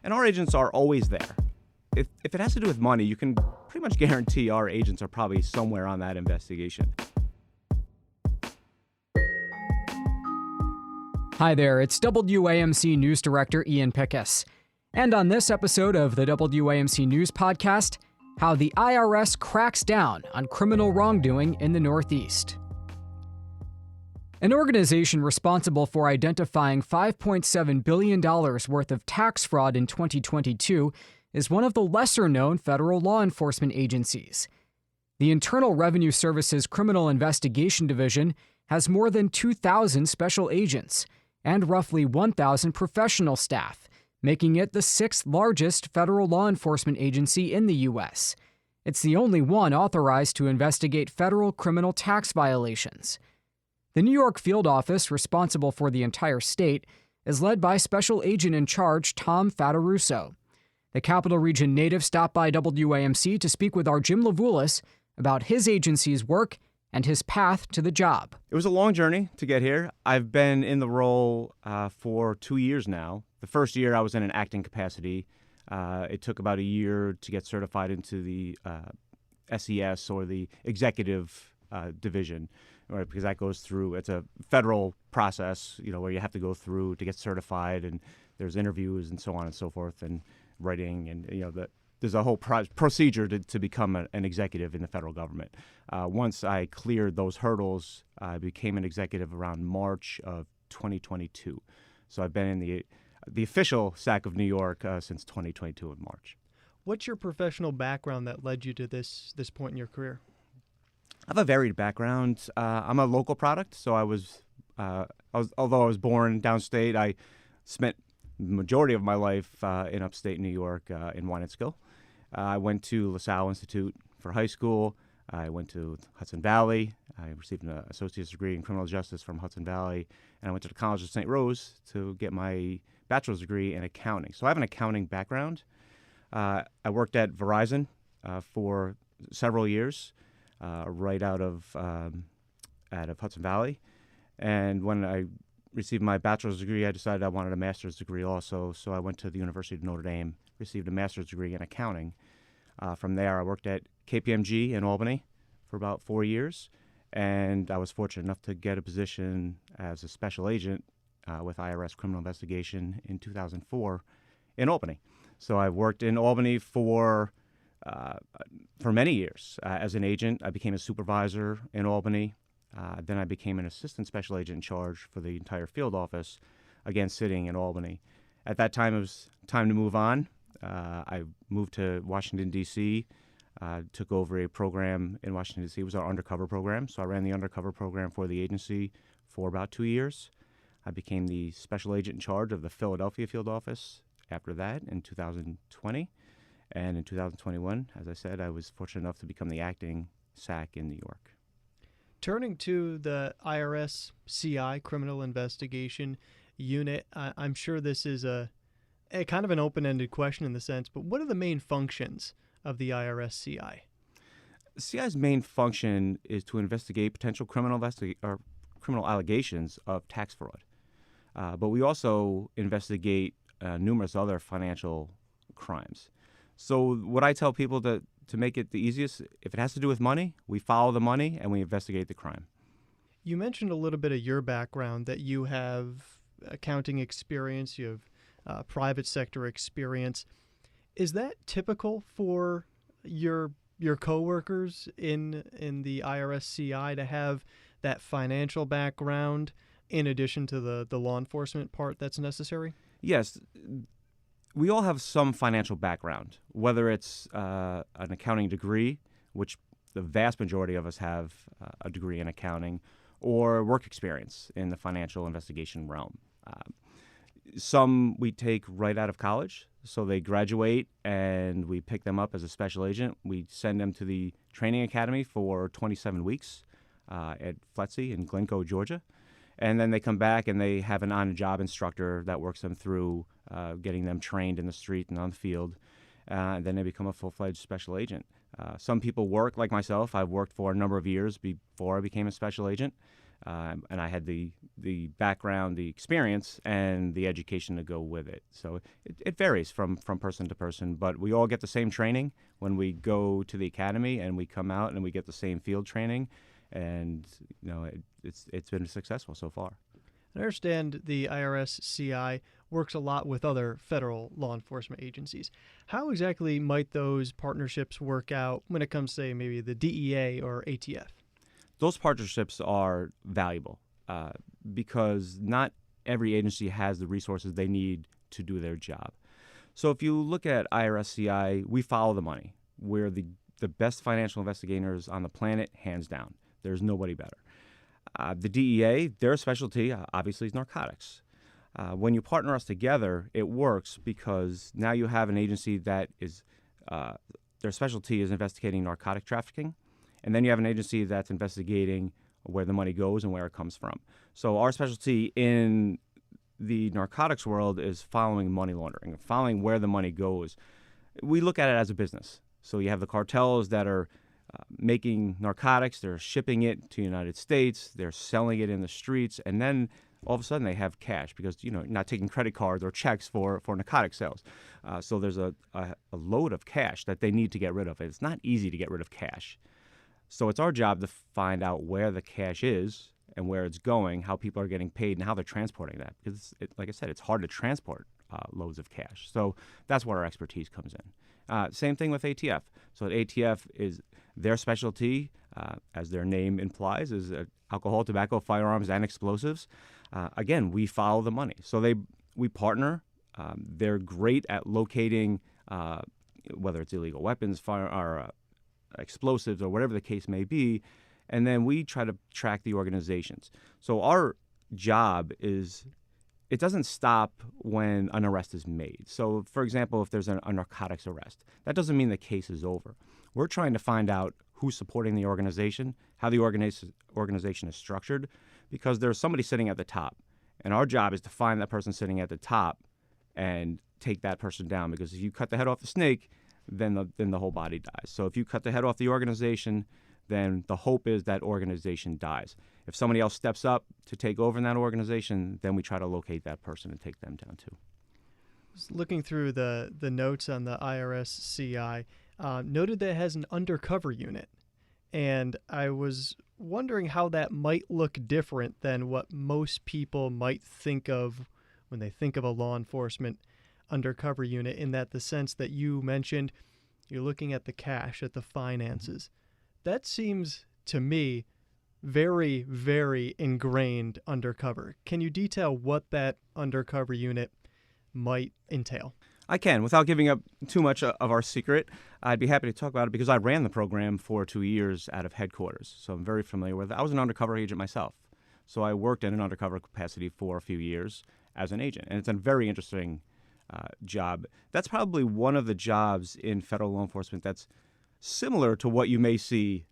And our agents are always there. If it has to do with money, you can pretty much guarantee our agents are probably somewhere on that investigation. Hi there, it's WAMC News Director Ian Pickus. And on this episode of the WAMC News Podcast, how the IRS cracks down on criminal wrongdoing in the Northeast. An organization responsible for identifying $5.7 billion worth of tax fraud in 2022 is one of the lesser-known federal law enforcement agencies. The Internal Revenue Service's Criminal Investigation Division has more than 2,000 special agents and roughly 1,000 professional staff, making it the sixth largest federal law enforcement agency in the U.S. It's the only one authorized to investigate federal criminal tax violations. The New York field office, responsible for the entire state, is led by Special Agent in Charge Tom Fataruso. The Capital Region native stopped by WAMC to speak with our Jim Levulis about his agency's work and his path to the job. It was a long journey to get here. I've been in the role for 2 years now. The first year I was in an acting capacity. It took about a year to get certified into the SES, or the executive division, right? Because that goes through, it's a federal process, where you have to go through to get certified, and there's interviews and so on and so forth, and writing, and there's a whole procedure to become an executive in the federal government. Once I cleared those hurdles, I became an executive around March of 2022. So I've been in the official SAC of New York since 2022 in March. What's your professional background that led you to this point in your career? I have a varied background. I'm a local product, so although I was born downstate, I spent the majority of my life in upstate New York in Wyandotte. I went to LaSalle Institute for high school. I went to Hudson Valley. I received an associate's degree in criminal justice from Hudson Valley, and I went to the College of St. Rose to get my bachelor's degree in accounting. So I have an accounting background. I worked at Verizon for several years, right out of Hudson Valley. And when I received my bachelor's degree, I decided I wanted a master's degree also. So I went to the University of Notre Dame, received a master's degree in accounting. From there, I worked at KPMG in Albany for about 4 years. And I was fortunate enough to get a position as a special agent with IRS Criminal Investigation in 2004 in Albany. So I worked in Albany for many years as an agent. I became a supervisor in Albany. Then I became an assistant special agent in charge for the entire field office, again sitting in Albany. At that time, it was time to move on. I moved to Washington, D.C., took over a program in Washington, D.C. It was our undercover program. So I ran the undercover program for the agency for about 2 years. I became the special agent in charge of the Philadelphia field office after that in 2020. And in 2021, as I said, I was fortunate enough to become the acting SAC in New York. Turning to the IRS CI, Criminal Investigation Unit, I'm sure this is a kind of an open-ended question in the sense, but what are the main functions of the IRS CI? CI's main function is to investigate potential criminal allegations of tax fraud. But we also investigate numerous other financial crimes. So what I tell people to make it the easiest, if it has to do with money, we follow the money and we investigate the crime. You mentioned a little bit of your background, that you have accounting experience, you have private sector experience. Is that typical for your coworkers in the IRS CI to have that financial background in addition to the law enforcement part that's necessary? Yes. We all have some financial background, whether it's an accounting degree, which the vast majority of us have a degree in accounting, or work experience in the financial investigation realm. Some we take right out of college, so they graduate and we pick them up as a special agent. We send them to the training academy for 27 weeks at FLETC in Glencoe, Georgia. And then they come back and they have an on-the-job instructor that works them through getting them trained in the street and on the field. And then they become a full-fledged special agent. Some people work, like myself. I've worked for a number of years before I became a special agent. and I had the background, the experience, and the education to go with it. So it varies from person to person, but we all get the same training when we go to the academy, and we come out and we get the same field training, and it's been successful so far. I understand the IRS CI works a lot with other federal law enforcement agencies. How exactly might those partnerships work out when it comes to, say, maybe the DEA or ATF? Those partnerships are valuable because not every agency has the resources they need to do their job. So if you look at IRS CI, we follow the money. We're the best financial investigators on the planet, hands down. There's nobody better. The DEA, their specialty, obviously, is narcotics. When you partner us together, it works because now you have an agency that is, their specialty is investigating narcotic trafficking, and then you have an agency that's investigating where the money goes and where it comes from. So our specialty in the narcotics world is following money laundering, following where the money goes. We look at it as a business. So you have the cartels that are making narcotics, they're shipping it to the United States, they're selling it in the streets, and then all of a sudden they have cash because, not taking credit cards or checks for narcotic sales. So there's a load of cash that they need to get rid of. It's not easy to get rid of cash. So it's our job to find out where the cash is and where it's going, how people are getting paid, and how they're transporting that. Because, like I said, it's hard to transport loads of cash. So that's where our expertise comes in. Same thing with ATF. So ATF is their specialty, as their name implies, is alcohol, tobacco, firearms, and explosives. Again, we follow the money. So we partner. They're great at locating whether it's illegal weapons, explosives, or whatever the case may be, and then we try to track the organizations. So our job is, it doesn't stop when an arrest is made. So, for example, if there's a narcotics arrest, that doesn't mean the case is over. We're trying to find out who's supporting the organization, how the organization is structured, because there's somebody sitting at the top, and our job is to find that person sitting at the top and take that person down, because if you cut the head off the snake, then the whole body dies. So if you cut the head off the organization, then the hope is that organization dies. If somebody else steps up to take over in that organization, then we try to locate that person and take them down too. Looking through the notes on the IRS CI, noted that it has an undercover unit. And I was wondering how that might look different than what most people might think of when they think of a law enforcement undercover unit, in that the sense that you mentioned, you're looking at the cash, at the finances. That seems to me very, very ingrained undercover. Can you detail what that undercover unit might entail? I can. Without giving up too much of our secret, I'd be happy to talk about it because I ran the program for 2 years out of headquarters, so I'm very familiar with it. I was an undercover agent myself, so I worked in an undercover capacity for a few years as an agent, and it's a very interesting job. That's probably one of the jobs in federal law enforcement that's similar to what you may see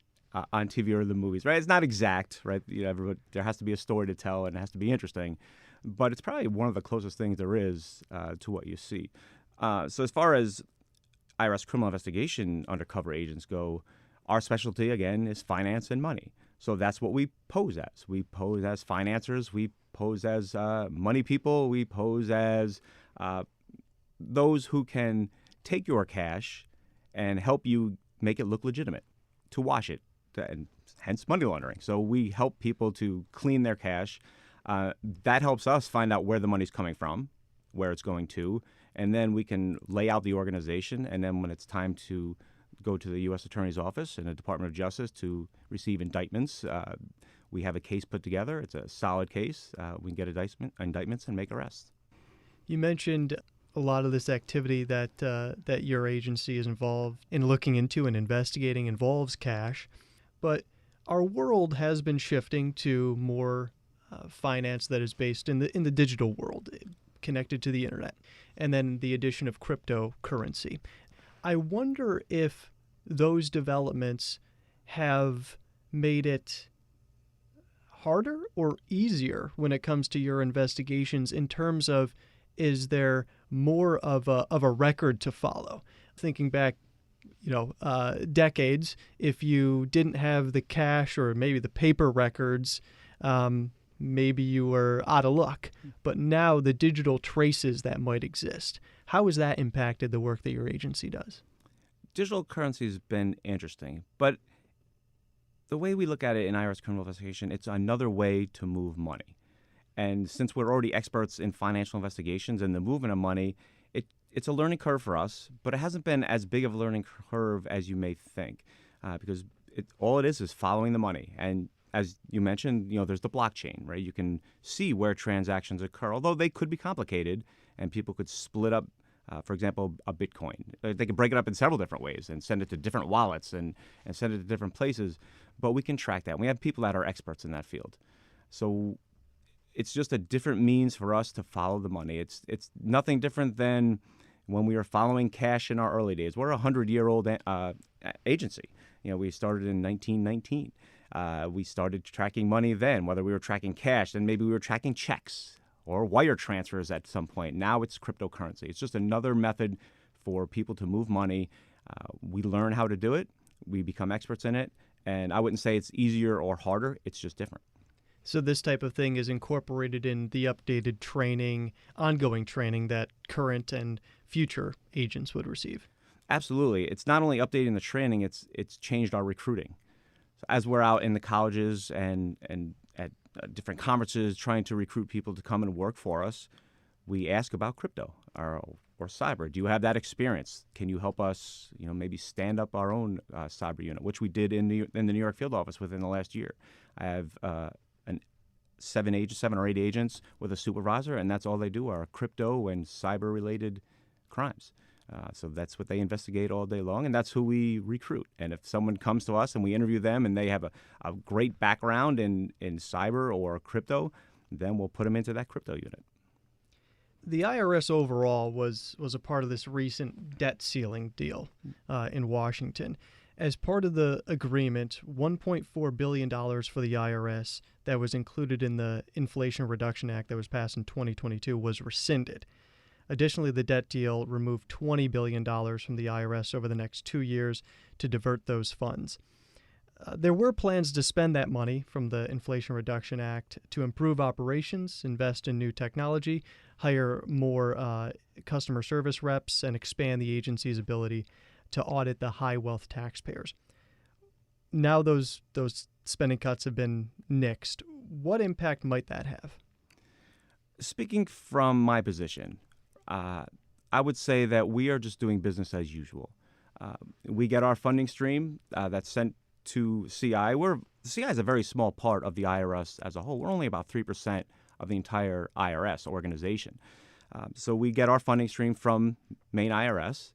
on TV or the movies, right? It's not exact, right? There has to be a story to tell, and it has to be interesting, but it's probably one of the closest things there is to what you see. So as far as IRS criminal investigation undercover agents go, our specialty, again, is finance and money. So that's what we pose as. We pose as financiers. We pose as money people. We pose as those who can take your cash and help you make it look legitimate, to wash it, and hence money laundering. So we help people to clean their cash. That helps us find out where the money's coming from, where it's going to, and then we can lay out the organization. And then when it's time to go to the U.S. Attorney's Office and the Department of Justice to receive indictments, we have a case put together. It's a solid case. We can get indictments and make arrests. You mentioned a lot of this activity that your agency is involved in looking into and investigating involves cash, but our world has been shifting to more finance that is based in the digital world, connected to the internet, and then the addition of cryptocurrency. I wonder if those developments have made it harder or easier when it comes to your investigations, in terms of, is there more of a record to follow? Thinking back, decades, if you didn't have the cash or maybe the paper records, maybe you were out of luck. But now the digital traces that might exist, how has that impacted the work that your agency does? Digital currency has been interesting, but the way we look at it in IRS criminal investigation, it's another way to move money. And since we're already experts in financial investigations and the movement of money, it's a learning curve for us, but it hasn't been as big of a learning curve as you may think, because all it is following the money. And as you mentioned, there's the blockchain, right? You can see where transactions occur, although they could be complicated, and people could split up, for example, a Bitcoin. They could break it up in several different ways and send it to different wallets and send it to different places. But we can track that. And we have people that are experts in that field. So it's just a different means for us to follow the money. It's nothing different than when we were following cash in our early days. We're a 100-year-old agency. We started in 1919. We started tracking money then, whether we were tracking cash, then maybe we were tracking checks or wire transfers at some point. Now it's cryptocurrency. It's just another method for people to move money. We learn how to do it. We become experts in it. And I wouldn't say it's easier or harder. It's just different. So this type of thing is incorporated in the updated training, ongoing training that current and future agents would receive. Absolutely. It's not only updating the training, it's changed our recruiting. So as we're out in the colleges and at different conferences trying to recruit people to come and work for us, we ask about crypto or cyber. Do you have that experience? Can you help us, maybe stand up our own cyber unit, which we did in the New York field office within the last year. I have seven or eight agents with a supervisor, and that's all they do are crypto and cyber-related crimes. So that's what they investigate all day long, and that's who we recruit. And if someone comes to us and we interview them and they have a great background in cyber or crypto, then we'll put them into that crypto unit. The IRS overall was a part of this recent debt ceiling deal in Washington. As part of the agreement, $1.4 billion for the IRS that was included in the Inflation Reduction Act that was passed in 2022 was rescinded. Additionally, the debt deal removed $20 billion from the IRS over the next 2 years to divert those funds. There were plans to spend that money from the Inflation Reduction Act to improve operations, invest in new technology, hire more customer service reps, and expand the agency's ability to audit the high wealth taxpayers. Now those spending cuts have been nixed. What impact might that have? Speaking from my position, I would say that we are just doing business as usual. We get our funding stream that's sent to CI. CI is a very small part of the IRS as a whole. We're only about 3% of the entire IRS organization. So we get our funding stream from Maine IRS.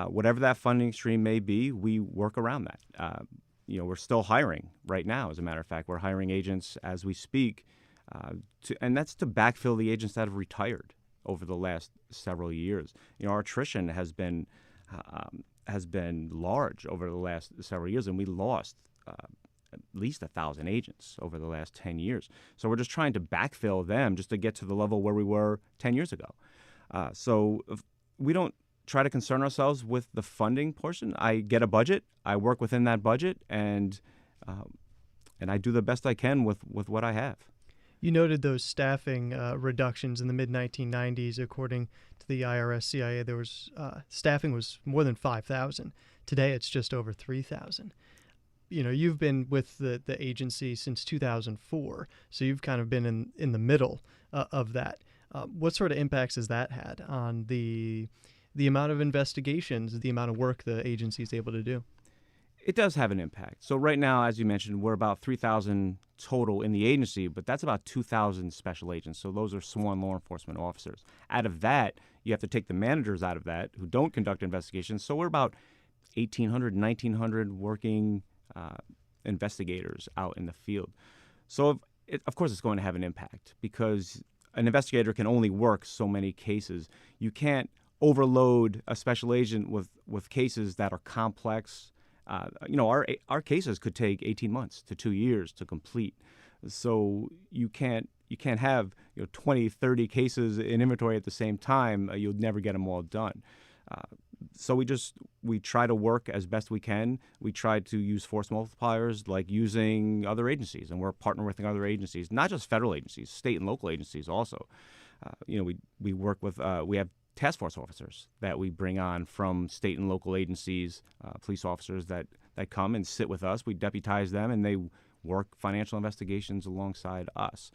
Whatever that funding stream may be, we work around that. We're still hiring right now. As a matter of fact, we're hiring agents as we speak, and that's to backfill the agents that have retired over the last several years. Our attrition has been large over the last several years, and we lost at least 1,000 agents over the last 10 years. So we're just trying to backfill them just to get to the level where we were 10 years ago. So we don't try to concern ourselves with the funding portion. I get a budget, I work within that budget, and I do the best I can with what I have. You noted those staffing reductions in the mid-1990s. According to the IRS CIA, there was staffing was more than 5,000. Today, it's just over 3,000. You've been with the agency since 2004, so you've kind of been in the middle of that. What sort of impacts has that had on the amount of investigations, the amount of work the agency is able to do? It does have an impact. So right now, as you mentioned, we're about 3,000 total in the agency, but that's about 2,000 special agents. So those are sworn law enforcement officers. Out of that, you have to take the managers out of that who don't conduct investigations. So we're about 1,800, 1,900 working investigators out in the field. So of course it's going to have an impact because an investigator can only work so many cases. You can't overload a special agent with cases that are complex. Our cases could take 18 months to 2 years to complete. So you can't have 20, 30 cases in inventory at the same time. You'll never get them all done. So we try to work as best we can. We try to use force multipliers like using other agencies, and we're partnering with other agencies, not just federal agencies, state and local agencies also. We work with we have task force officers that we bring on from state and local agencies, police officers that come and sit with us. We deputize them, and they work financial investigations alongside us.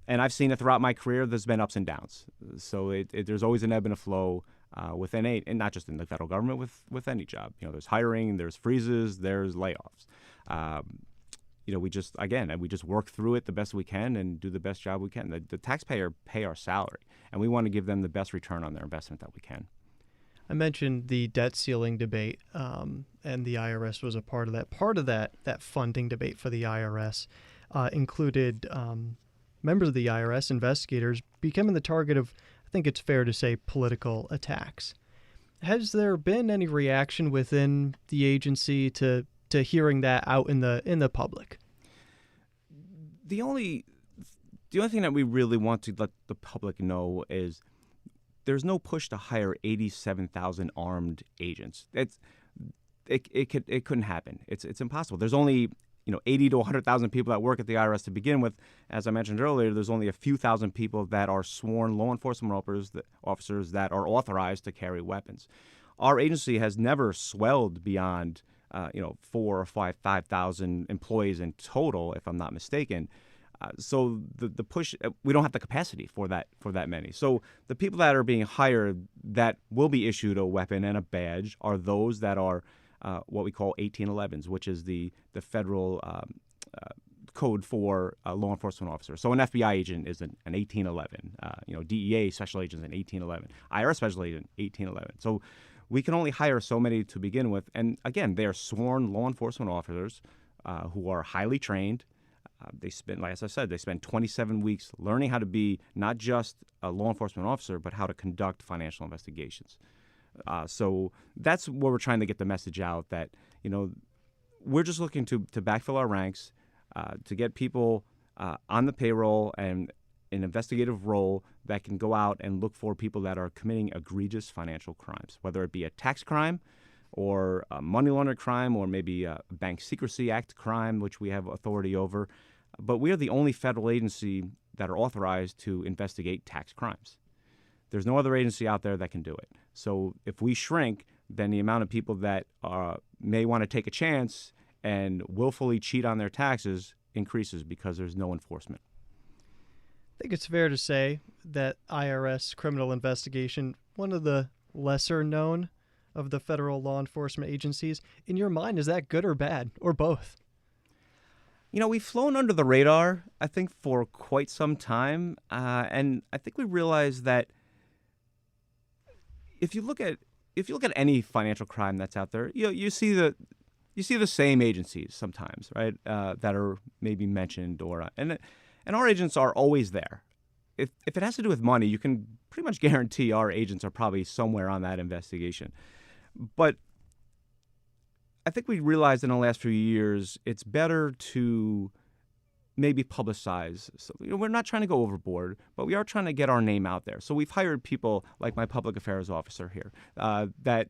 And I've seen it throughout my career. There's been ups and downs. So there's always an ebb and a flow within and not just in the federal government, with any job. There's hiring, there's freezes, there's layoffs. We just work through it the best we can and do the best job we can. The taxpayer pay our salary, and we want to give them the best return on their investment that we can. I mentioned the debt ceiling debate, and the IRS was a part of that. Part of that funding debate for the IRS included members of the IRS, investigators, becoming the target of, I think it's fair to say, political attacks. Has there been any reaction within the agency to hearing that out in the public? The only thing that we really want to let the public know is there's no push to hire 87,000 armed agents. It couldn't happen. It's impossible. There's only 80 to 100,000 people that work at the IRS to begin with. As I mentioned earlier, there's only a few thousand people that are sworn law enforcement officers that are authorized to carry weapons. Our agency has never swelled beyond 4,000 or 5,000 employees in total, if I'm not mistaken. So the push, we don't have the capacity for that many. So the people that are being hired that will be issued a weapon and a badge are those that are what we call 1811s, which is the federal code for a law enforcement officer. So an FBI agent is an 1811. DEA special agent is an 1811. IRS special agent 1811. So we can only hire so many to begin with. And again, they are sworn law enforcement officers who are highly trained. They spend, like as I said, they spend 27 weeks learning how to be not just a law enforcement officer, but how to conduct financial investigations. So that's where we're trying to get the message out that, we're just looking to backfill our ranks, to get people on the payroll and an investigative role that can go out and look for people that are committing egregious financial crimes, whether it be a tax crime or a money laundering crime or maybe a Bank Secrecy Act crime, which we have authority over. But we are the only federal agency that are authorized to investigate tax crimes. There's no other agency out there that can do it. So if we shrink, then the amount of people that may want to take a chance and willfully cheat on their taxes increases because there's no enforcement. I think it's fair to say that IRS criminal investigation, one of the lesser known of the federal law enforcement agencies. In your mind, is that good or bad, or both? We've flown under the radar, I think, for quite some time, and I think we realize that if you look at any financial crime that's out there, you see the same agencies sometimes, right? That are maybe mentioned and our agents are always there. If it has to do with money, you can pretty much guarantee our agents are probably somewhere on that investigation. But I think we realized in the last few years it's better to maybe publicize. So, we're not trying to go overboard, but we are trying to get our name out there. So we've hired people like my public affairs officer here that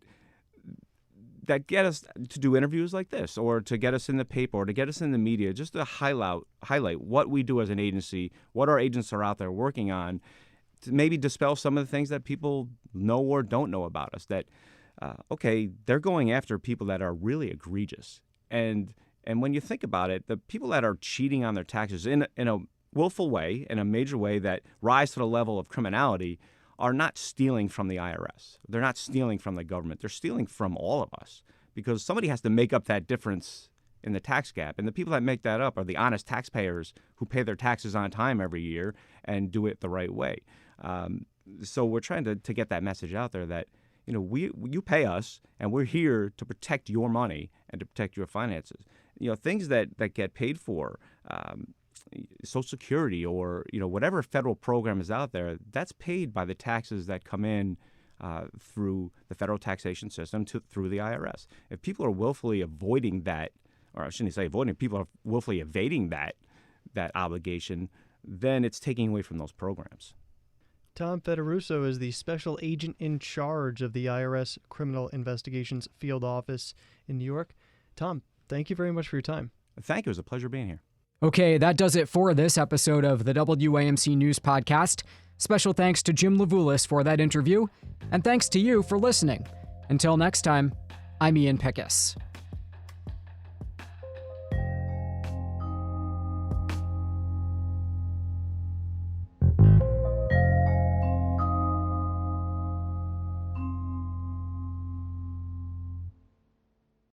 get us to do interviews like this, or to get us in the paper, or to get us in the media, just to highlight what we do as an agency, what our agents are out there working on, to maybe dispel some of the things that people know or don't know about us. That they're going after people that are really egregious, and when you think about it, the people that are cheating on their taxes in a willful way, in a major way that rise to the level of criminality, are not stealing from the IRS. They're not stealing from the government. They're stealing from all of us, because somebody has to make up that difference in the tax gap. And the people that make that up are the honest taxpayers who pay their taxes on time every year and do it the right way. So we're trying to get that message out there that, you pay us, and we're here to protect your money and to protect your finances. Things that get paid for, Social Security or whatever federal program is out there, that's paid by the taxes that come in through the federal taxation system through the IRS. If people are willfully avoiding that, or I shouldn't say avoiding, people are willfully evading that obligation, then it's taking away from those programs. Tom Federuso is the special agent in charge of the IRS Criminal Investigations Field Office in New York. Tom, thank you very much for your time. Thank you. It was a pleasure being here. Okay, that does it for this episode of the WAMC News Podcast. Special thanks to Jim Levulis for that interview, and thanks to you for listening. Until next time, I'm Ian Pickus.